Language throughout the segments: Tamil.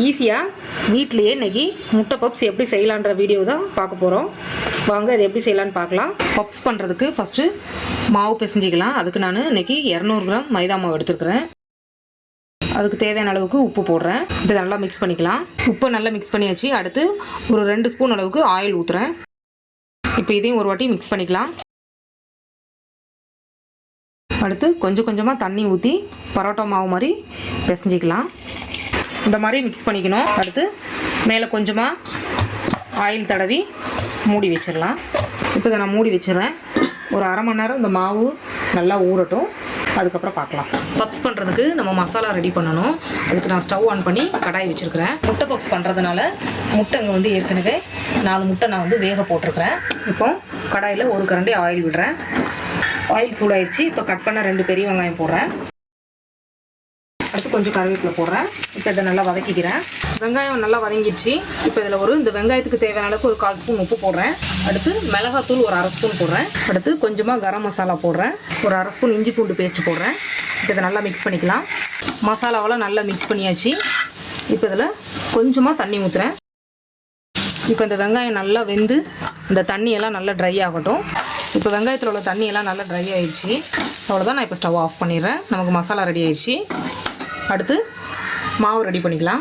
ஈஸியாக வீட்டிலையே இன்றைக்கி முட்டை பப்ஸ் எப்படி செய்யலான்ற வீடியோ தான் பார்க்க போகிறோம். வாங்க இது எப்படி செய்யலான்னு பார்க்கலாம். பப்ஸ் பண்ணுறதுக்கு ஃபஸ்ட்டு மாவு பிசைஞ்சிக்கலாம். அதுக்கு நான் இன்றைக்கி 200 கிராம் மைதா மாவு எடுத்துருக்குறேன். அதுக்கு தேவையான அளவுக்கு உப்பு போடுறேன். இப்போ நல்லா மிக்ஸ் பண்ணிக்கலாம். உப்பை நல்லா மிக்ஸ் பண்ணியாச்சு. அடுத்து ஒரு 2 ஸ்பூன் அளவுக்கு ஆயில் ஊற்றுறேன். இப்போ இதையும் ஒரு வாட்டி மிக்ஸ் பண்ணிக்கலாம். அடுத்து கொஞ்சம் கொஞ்சமாக தண்ணி ஊற்றி பரோட்டா மாவு மாதிரி பிசைஞ்சிக்கலாம். இந்த மாதிரி மிக்ஸ் பண்ணிக்கணும். அடுத்து மேலே கொஞ்சமாக ஆயில் தடவி மூடி வச்சிடலாம். இப்போ இதை நான் மூடி வச்சிடறேன். ஒரு அரை மணி நேரம் இந்த மாவு நல்லா ஊறட்டும். அதுக்கப்புறம் பார்க்கலாம். பப்ஸ் பண்ணுறதுக்கு நம்ம மசாலா ரெடி பண்ணணும். அதுக்கு நான் ஸ்டவ் ஆன் பண்ணி கடாய் வச்சுருக்கிறேன். முட்டை பப்ஸ் பண்ணுறதுனால முட்டை இங்கே வந்து ஏற்கனவே 4 முட்டை நான் வந்து வேக போட்டிருக்கிறேன். இப்போ கடாயில் ஒரு கரண்டி ஆயில் விடுறேன். ஆயில் சூடாயிடுச்சு. இப்போ கட் பண்ண 2 பெரிய வெங்காயம் போடுறேன். அடுத்து கொஞ்சம் கருவேப்பிலை போடுறேன். இப்போ இதை நல்லா வதக்கிக்கிறேன். வெங்காயம் நல்லா வதங்கிடுச்சு. இப்போ இதில் இந்த வெங்காயத்துக்கு தேவையான அளவுக்கு ஒரு 1/4 ஸ்பூன் உப்பு போடுறேன். அடுத்து மிளகாத்தூள் ஒரு 1/2 ஸ்பூன் போடுறேன். அடுத்து கொஞ்சமாக கரம் மசாலா போடுறேன். ஒரு 1/2 ஸ்பூன் இஞ்சி பூண்டு பேஸ்ட் போடுறேன். இப்போ இதை நல்லா மிக்ஸ் பண்ணிக்கலாம். மசாலாவெல்லாம் நல்லா மிக்ஸ் பண்ணியாச்சு. இப்போ இதில் கொஞ்சமாக தண்ணி ஊற்றுறேன். இப்போ இந்த வெங்காயம் நல்லா வெந்து இந்த தண்ணியெல்லாம் நல்லா ட்ரை ஆகட்டும். இப்போ வெங்காயத்தில் உள்ள தண்ணியெல்லாம் நல்லா ட்ரை ஆகிடுச்சு. அவ்வளோதான். நான் இப்போ ஸ்டவ் ஆஃப் பண்ணிடுறேன். நமக்கு மசாலா ரெடி ஆகிடுச்சு. அடுத்து மாவு ரெடி பண்ணிக்கலாம்.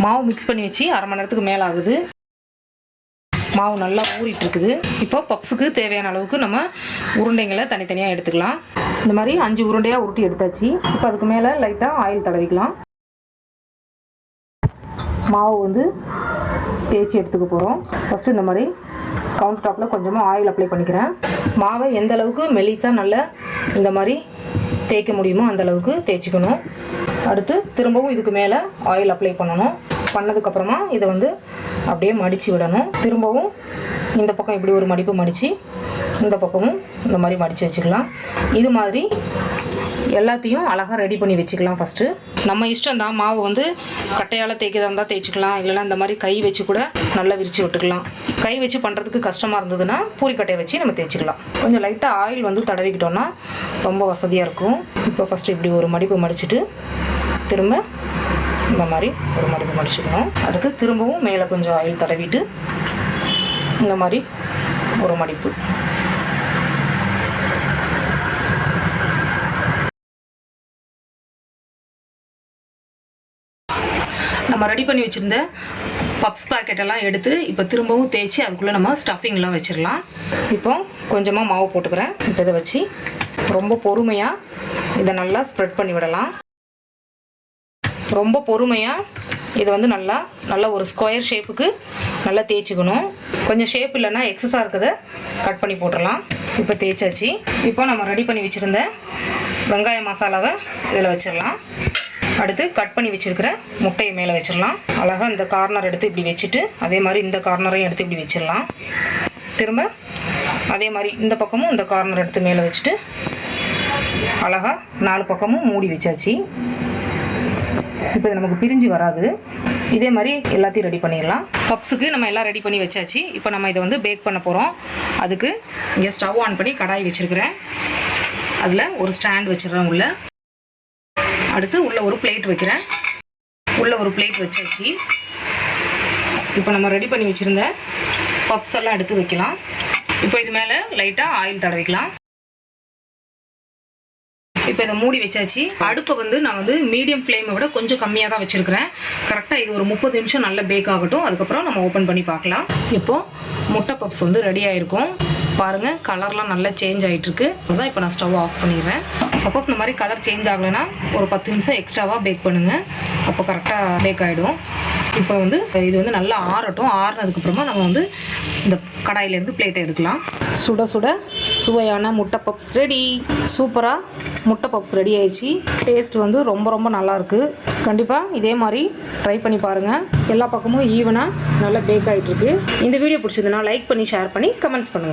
மாவு மிக்ஸ் பண்ணி வச்சு அரை மணி நேரத்துக்கு மேலே ஆகுது. மாவு நல்லா ஊறிட்டு இருக்குது. இப்போ பப்ஸுக்கு தேவையான அளவுக்கு நம்ம உருண்டைங்களை தனித்தனியாக எடுத்துக்கலாம். இந்த மாதிரி 5 உருண்டையாக உருட்டி எடுத்தாச்சு. இப்போ அதுக்கு மேலே லைட்டாக ஆயில் தடவிக்கலாம். மாவு வந்து தேய்ச்சி எடுத்துக்க போகிறோம். ஃபஸ்ட்டு இந்த மாதிரி கவுண்டர் டாப்பில் கொஞ்சமாக ஆயில் அப்ளை பண்ணிக்கிறேன். மாவை எந்த அளவுக்கு மெலிசாக நல்லா இந்த மாதிரி தேய்க்க முடியுமோ அந்த அளவுக்கு தேய்ச்சிக்கணும். அடுத்து திரும்பவும் இதுக்கு மேலே ஆயில் அப்ளை பண்ணணும். பண்ணதுக்கப்புறமா இதை வந்து அப்படியே மடித்து விடணும். திரும்பவும் இந்த பக்கம் இப்படி ஒரு மடிப்பு மடித்து இந்த பக்கமும் இந்த மாதிரி மடித்து வச்சுக்கலாம். இது மாதிரி எல்லாத்தையும் அழகாக ரெடி பண்ணி வச்சுக்கலாம். ஃபஸ்ட்டு நம்ம இஷ்டம் தான். மாவு வந்து கட்டையால் தேய்க்கிறதா இருந்தால் தேய்ச்சிக்கலாம். இல்லைனா இந்த மாதிரி கை வச்சு கூட நல்லா விரித்து விட்டுக்கலாம். கை வச்சு பண்ணுறதுக்கு கஷ்டமாக இருந்ததுன்னா பூரிக்கட்டையை வச்சு நம்ம தேய்ச்சிக்கலாம். கொஞ்சம் லைட்டாக ஆயில் வந்து தடவிக்கிட்டோன்னா ரொம்ப வசதியாக இருக்கும். இப்போ ஃபஸ்ட்டு இப்படி ஒரு மடிப்பு மடிச்சுட்டு திரும்ப இந்த மாதிரி ஒரு மடிப்பு மடிச்சுக்கணும். அடுத்து திரும்பவும் மேலே கொஞ்சம் ஆயில் தடவிட்டு இந்த மாதிரி ஒரு மடிப்பு. நம்ம ரெடி பண்ணி வச்சுருந்த பப்ஸ் பாக்கெட்டெல்லாம் எடுத்து இப்போ திரும்பவும் தேய்ச்சி அதுக்குள்ளே நம்ம ஸ்டஃபிங்லாம் வச்சிடலாம். இப்போ கொஞ்சமாக மாவு போட்டுக்கிறேன். இப்போ இதை வச்சு ரொம்ப பொறுமையாக இதை நல்லா ஸ்ப்ரெட் பண்ணி விடலாம். ரொம்ப பொறுமையாக இதை வந்து நல்லா ஒரு ஸ்கொயர் ஷேப்புக்கு நல்லா தேய்ச்சிக்கணும். கொஞ்சம் ஷேப் இல்லைன்னா எக்ஸஸாக இருக்கிறத கட் பண்ணி போட்டுடலாம். இப்போ தேய்ச்சாச்சு. இப்போ நம்ம ரெடி பண்ணி வச்சுருந்த வெங்காய மசாலாவை இதில் வச்சிடலாம். அடுத்து கட் பண்ணி வச்சுருக்கிற முட்டையை மேலே வச்சிடலாம். அழகாக இந்த கார்னர் எடுத்து இப்படி வச்சுட்டு அதே மாதிரி இந்த கார்னரையும் எடுத்து இப்படி வச்சிடலாம். திரும்ப அதே மாதிரி இந்த பக்கமும் இந்த கார்னர் எடுத்து மேலே வச்சுட்டு அழகாக 4 பக்கமும் மூடி வச்சாச்சு. இப்போ இது நமக்கு பிரிஞ்சு வராது. இதே மாதிரி எல்லாத்தையும் ரெடி பண்ணிடலாம். பப்ஸுக்கு நம்ம எல்லாம் ரெடி பண்ணி வச்சாச்சு. இப்போ நம்ம இதை வந்து பேக் பண்ண போகிறோம். அதுக்கு இங்கே ஸ்டவ் ஆன் பண்ணி கடாய் வச்சுருக்கிறேன். அதில் ஒரு ஸ்டாண்ட் வச்சிடறேன் உள்ள. அடுத்து உள்ள ஒரு பிளேட் வைக்கிறேன். உள்ள ஒரு பிளேட் வச்சாச்சு. இப்போ நம்ம ரெடி பண்ணி வச்சுருந்த பப்ஸ் எல்லாம் எடுத்து வைக்கலாம். இப்போ இது மேலே லைட்டாக ஆயில் தடவிக்கலாம். இப்போ இதை மூடி வச்சாச்சு. அடுப்பை வந்து நான் வந்து மீடியம் ஃப்ளேமை விட கொஞ்சம் கம்மியாக தான் வச்சுருக்கிறேன். கரெக்டாக இது ஒரு 30 நிமிஷம் நல்லா பேக் ஆகட்டும். அதுக்கப்புறம் நம்ம ஓப்பன் பண்ணி பார்க்கலாம். இப்போது முட்டை பப்ஸ் வந்து ரெடி ஆகிருக்கும். பாருங்கள், கலர்லாம் நல்லா சேஞ்ச் ஆகிட்டுருக்கு. அதுதான் இப்போ நான் ஸ்டவ் ஆஃப் பண்ணிடுறேன். சப்போஸ் இந்த மாதிரி கலர் சேஞ்ச் ஆகலைன்னா ஒரு 10 நிமிஷம் எக்ஸ்ட்ராவாக பேக் பண்ணுங்கள். அப்போ கரெக்டாக பேக் ஆகிடும். இப்போ வந்து இது வந்து நல்லா ஆறட்டும். ஆறுனதுக்கப்புறமா நம்ம வந்து இந்த கடாயிலேருந்து பிளேட்டை எடுக்கலாம். சுட சுட சுவையான முட்டை பப்ஸ் ரெடி. சூப்பராக முட்டை பப்ஸ் ரெடி ஆயிடுச்சு. டேஸ்ட் வந்து ரொம்ப ரொம்ப நல்லாயிருக்கு. கண்டிப்பாக இதே மாதிரி ட்ரை பண்ணி பாருங்கள். எல்லா பக்கமும் ஈவனாக நல்லா பேக் ஆகிட்டுருக்கு. இந்த வீடியோ பிடிச்சதுன்னா லைக் பண்ணி ஷேர் பண்ணி கமெண்ட்ஸ் பண்ணுங்கள்.